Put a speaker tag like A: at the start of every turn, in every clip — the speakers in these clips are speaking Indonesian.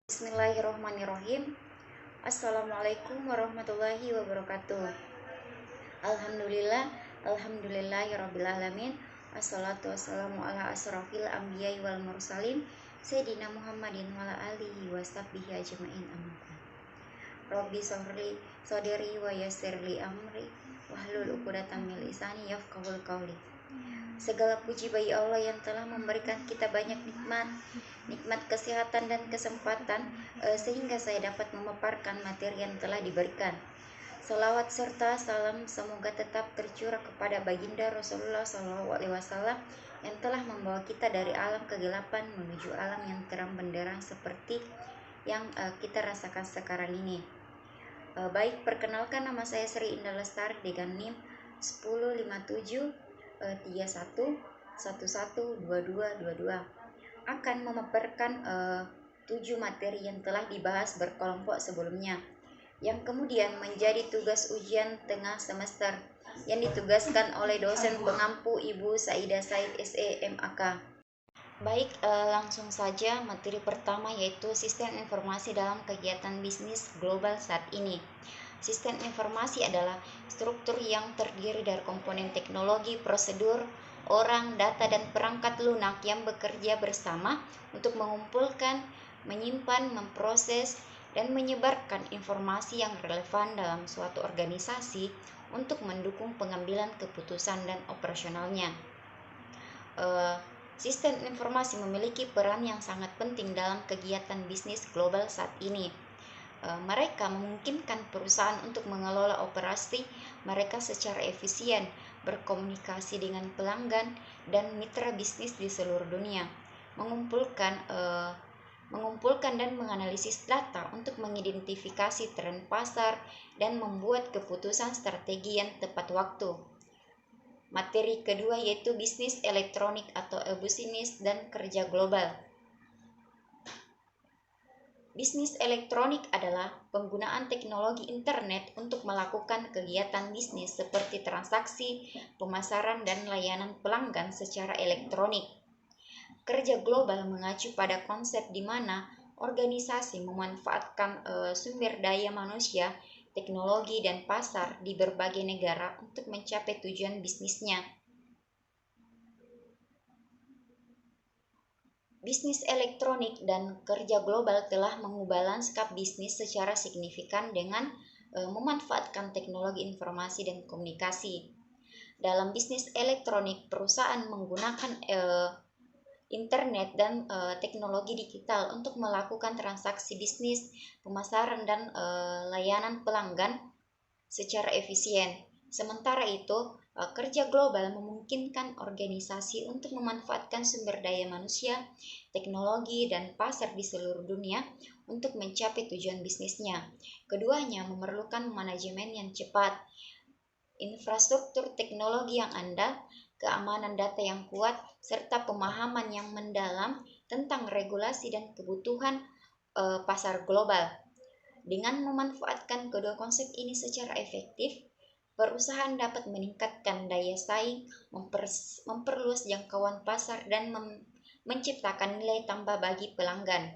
A: Bismillahirrohmanirrohim. Assalamualaikum warahmatullahi wabarakatuh. Alhamdulillah, alhamdulillahirrabbilalamin. Assalatu wassalamu ala asrafil anbiya'i wal mursalin Sayyidina Muhammadin wa ala alihi wa sahbihi ajma'in, amma ba'd. Rabbi sodri wa yassirli amri wahlul 'uqdatam min lisani yafqahul qawli. Segala puji bagi Allah yang telah memberikan kita banyak nikmat kesehatan dan kesempatan sehingga saya dapat memaparkan materi yang telah diberikan. Salawat serta salam semoga tetap tercurah kepada baginda Rasulullah SAW yang telah membawa kita dari alam kegelapan menuju alam yang terang benderang seperti yang kita rasakan sekarang ini. Baik, perkenalkan, nama saya Sri Indah Lestari dengan NIM 1057 31112222 akan memaparkan 7 materi yang telah dibahas berkelompok sebelumnya, yang kemudian menjadi tugas ujian tengah semester yang ditugaskan oleh dosen pengampu Ibu Saidah Said SE MAK. Baik, langsung saja materi pertama, yaitu sistem informasi dalam kegiatan bisnis global saat ini. Sistem informasi adalah struktur yang terdiri dari komponen teknologi, prosedur, orang, data, dan perangkat lunak yang bekerja bersama untuk mengumpulkan, menyimpan, memproses, dan menyebarkan informasi yang relevan dalam suatu organisasi untuk mendukung pengambilan keputusan dan operasionalnya. Sistem informasi memiliki peran yang sangat penting dalam kegiatan bisnis global saat ini. Mereka memungkinkan perusahaan untuk mengelola operasi mereka secara efisien, berkomunikasi dengan pelanggan dan mitra bisnis di seluruh dunia, mengumpulkan dan menganalisis data untuk mengidentifikasi tren pasar dan membuat keputusan strategi yang tepat waktu. Materi kedua yaitu bisnis elektronik atau e-bisnis dan kerja global. Bisnis elektronik adalah penggunaan teknologi internet untuk melakukan kegiatan bisnis seperti transaksi, pemasaran, dan layanan pelanggan secara elektronik. Kerja global mengacu pada konsep di mana organisasi memanfaatkan sumber daya manusia, teknologi, dan pasar di berbagai negara untuk mencapai tujuan bisnisnya. Bisnis elektronik dan kerja global telah mengubah lanskap bisnis secara signifikan dengan memanfaatkan teknologi informasi dan komunikasi. Dalam bisnis elektronik, perusahaan menggunakan internet dan teknologi digital untuk melakukan transaksi bisnis, pemasaran, dan layanan pelanggan secara efisien. Sementara itu, kerja global memungkinkan organisasi untuk memanfaatkan sumber daya manusia, teknologi, dan pasar di seluruh dunia untuk mencapai tujuan bisnisnya. Keduanya memerlukan manajemen yang cepat, infrastruktur teknologi yang andal, keamanan data yang kuat, serta pemahaman yang mendalam tentang regulasi dan kebutuhan pasar global. Dengan memanfaatkan kedua konsep ini secara efektif, perusahaan dapat meningkatkan daya saing, memperluas jangkauan pasar, dan menciptakan nilai tambah bagi pelanggan.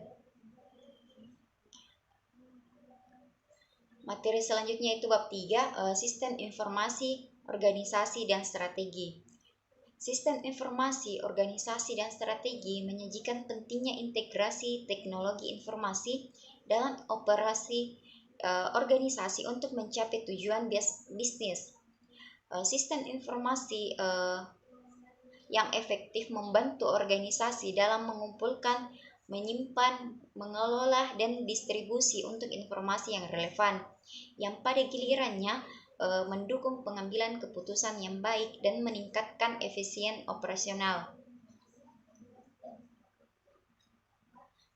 A: Materi selanjutnya itu bab 3, sistem informasi, organisasi, dan strategi. Sistem informasi, organisasi, dan strategi menyajikan pentingnya integrasi teknologi informasi dalam operasi organisasi untuk mencapai tujuan bisnis. Sistem informasi yang efektif membantu organisasi dalam mengumpulkan, menyimpan, mengelola, dan distribusi untuk informasi yang relevan, yang pada gilirannya mendukung pengambilan keputusan yang baik dan meningkatkan efisien operasional.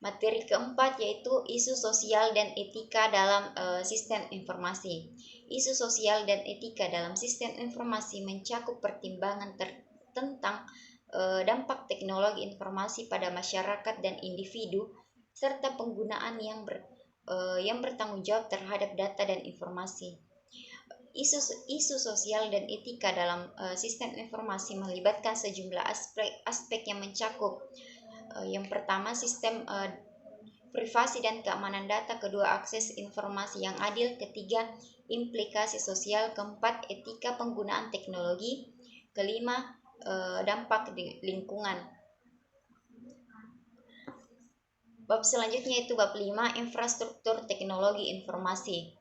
A: Materi keempat yaitu isu sosial dan etika dalam sistem informasi. Isu sosial dan etika dalam sistem informasi mencakup pertimbangan tentang dampak teknologi informasi pada masyarakat dan individu, serta penggunaan yang bertanggung jawab terhadap data dan informasi. Isu sosial dan etika dalam sistem informasi melibatkan sejumlah aspek yang mencakup yang pertama, privasi dan keamanan data. Kedua, akses informasi yang adil. Ketiga, implikasi sosial. Keempat, etika penggunaan teknologi. Kelima, dampak di lingkungan. Bab selanjutnya itu bab 5, infrastruktur teknologi informasi.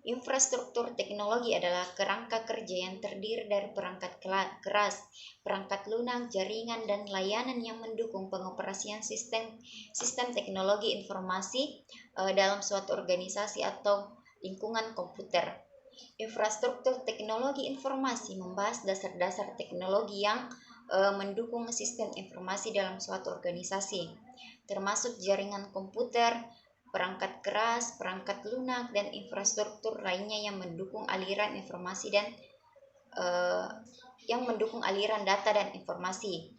A: Infrastruktur teknologi adalah kerangka kerja yang terdiri dari perangkat keras, perangkat lunak, jaringan, dan layanan yang mendukung pengoperasian sistem teknologi informasi dalam suatu organisasi atau lingkungan komputer. Infrastruktur teknologi informasi membahas dasar-dasar teknologi yang mendukung sistem informasi dalam suatu organisasi, termasuk jaringan komputer, perangkat keras, perangkat lunak, dan infrastruktur lainnya yang mendukung aliran informasi dan data dan informasi.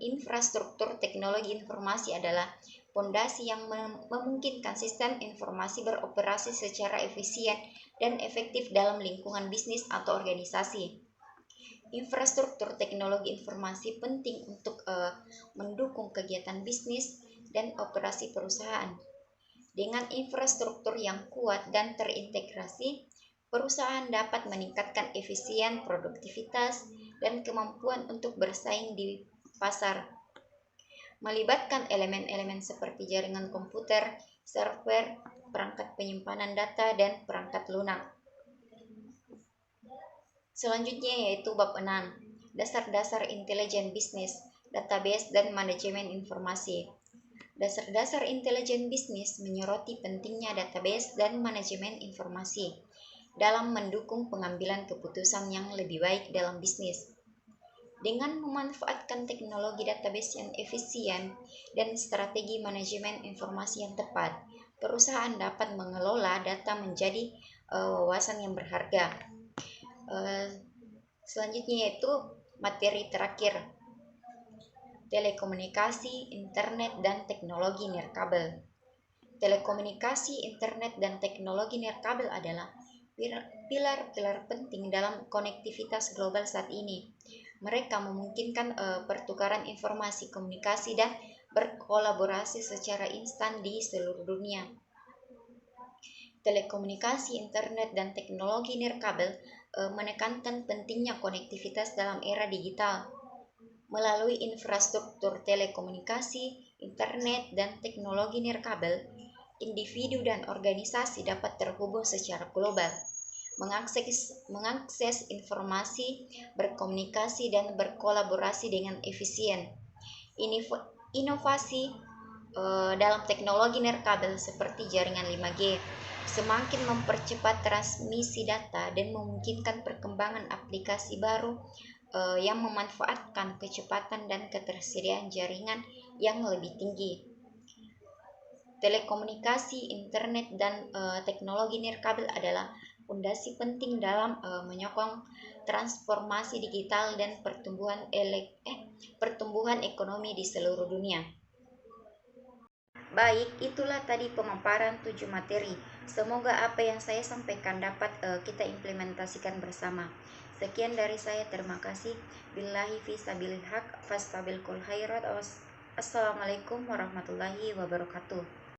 A: Infrastruktur teknologi informasi adalah fondasi yang memungkinkan sistem informasi beroperasi secara efisien dan efektif dalam lingkungan bisnis atau organisasi. Infrastruktur teknologi informasi penting untuk mendukung kegiatan bisnis dan operasi perusahaan. Dengan infrastruktur yang kuat dan terintegrasi, perusahaan dapat meningkatkan efisien, produktivitas, dan kemampuan untuk bersaing di pasar. Melibatkan elemen-elemen seperti jaringan komputer, server, perangkat penyimpanan data, dan perangkat lunak. Selanjutnya yaitu bab 6, dasar-dasar intelijen bisnis, database, dan manajemen informasi. Dasar-dasar intelijen bisnis menyoroti pentingnya database dan manajemen informasi dalam mendukung pengambilan keputusan yang lebih baik dalam bisnis. Dengan memanfaatkan teknologi database yang efisien dan strategi manajemen informasi yang tepat, perusahaan dapat mengelola data menjadi wawasan yang berharga. Selanjutnya yaitu materi terakhir, telekomunikasi, internet, dan teknologi nirkabel. Telekomunikasi, internet, dan teknologi nirkabel adalah pilar-pilar penting dalam konektivitas global saat ini. Mereka memungkinkan pertukaran informasi, komunikasi, dan berkolaborasi secara instan di seluruh dunia. Telekomunikasi, internet, dan teknologi nirkabel menekankan pentingnya konektivitas dalam era digital. Melalui infrastruktur telekomunikasi, internet, dan teknologi nirkabel, individu dan organisasi dapat terhubung secara global, mengakses informasi, berkomunikasi, dan berkolaborasi dengan efisien. Inovasi dalam teknologi nirkabel seperti jaringan 5G semakin mempercepat transmisi data dan memungkinkan perkembangan aplikasi baru yang memanfaatkan kecepatan dan ketersediaan jaringan yang lebih tinggi. Telekomunikasi, internet, dan teknologi nirkabel adalah fondasi penting dalam menyokong transformasi digital dan pertumbuhan ekonomi di seluruh dunia. Baik, itulah tadi pemaparan 7 materi. Semoga apa yang saya sampaikan dapat kita implementasikan bersama. Sekian dari saya, terima kasih. Billahi fi sabilil haq, fastabilqul khairat. Assalamualaikum warahmatullahi wabarakatuh.